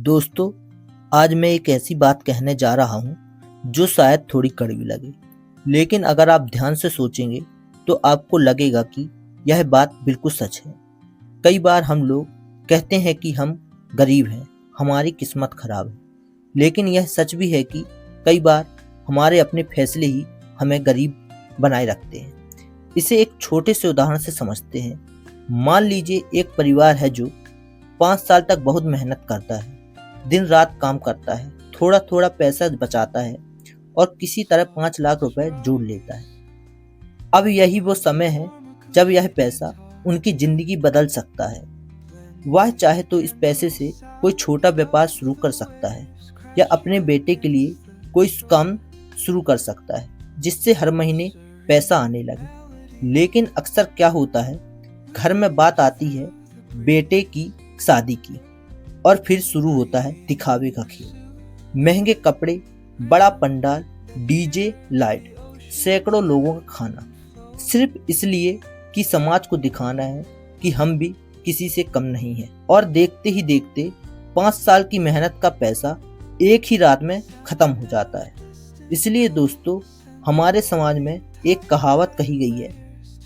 दोस्तों, आज मैं एक ऐसी बात कहने जा रहा हूँ जो शायद थोड़ी कड़वी लगे, लेकिन अगर आप ध्यान से सोचेंगे तो आपको लगेगा कि यह बात बिल्कुल सच है। कई बार हम लोग कहते हैं कि हम गरीब हैं, हमारी किस्मत खराब है, लेकिन यह सच भी है कि कई बार हमारे अपने फैसले ही हमें गरीब बनाए रखते हैं। इसे एक छोटे से उदाहरण से समझते हैं। मान लीजिए एक परिवार है जो 5 साल तक बहुत मेहनत करता है, दिन रात काम करता है, थोड़ा थोड़ा पैसा बचाता है और किसी तरह 5 लाख रुपए जोड़ लेता है। अब यही वो समय है जब यह पैसा उनकी जिंदगी बदल सकता है। वह चाहे तो इस पैसे से कोई छोटा व्यापार शुरू कर सकता है या अपने बेटे के लिए कोई काम शुरू कर सकता है जिससे हर महीने पैसा आने लगे। लेकिन अक्सर क्या होता है, घर में बात आती है बेटे की शादी की और फिर शुरू होता है दिखावे का खेल। महंगे कपड़े, बड़ा पंडाल, डीजे, लाइट, सैकड़ों लोगों का खाना, सिर्फ इसलिए कि समाज को दिखाना है कि हम भी किसी से कम नहीं हैं। और देखते ही देखते 5 साल की मेहनत का पैसा एक ही रात में खत्म हो जाता है। इसलिए दोस्तों, हमारे समाज में एक कहावत कही गई है,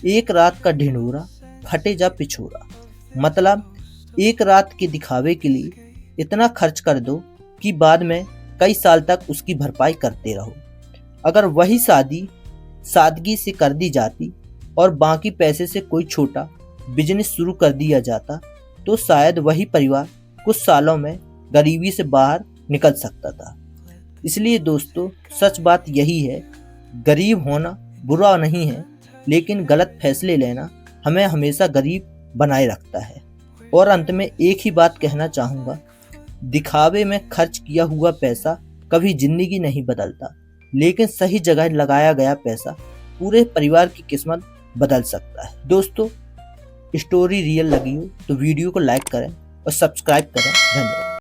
एक रात का ढिंढोरा फटे जा पिछोरा। मतलब एक रात के दिखावे के लिए इतना खर्च कर दो कि बाद में कई साल तक उसकी भरपाई करते रहो। अगर वही शादी सादगी से कर दी जाती और बाकी पैसे से कोई छोटा बिजनेस शुरू कर दिया जाता तो शायद वही परिवार कुछ सालों में गरीबी से बाहर निकल सकता था। इसलिए दोस्तों, सच बात यही है, गरीब होना बुरा नहीं है, लेकिन गलत फैसले लेना हमें हमेशा गरीब बनाए रखता है। और अंत में एक ही बात कहना चाहूँगा, दिखावे में खर्च किया हुआ पैसा कभी जिंदगी नहीं बदलता, लेकिन सही जगह लगाया गया पैसा पूरे परिवार की किस्मत बदल सकता है। दोस्तों, स्टोरी रियल लगी हो तो वीडियो को लाइक करें और सब्सक्राइब करें। धन्यवाद।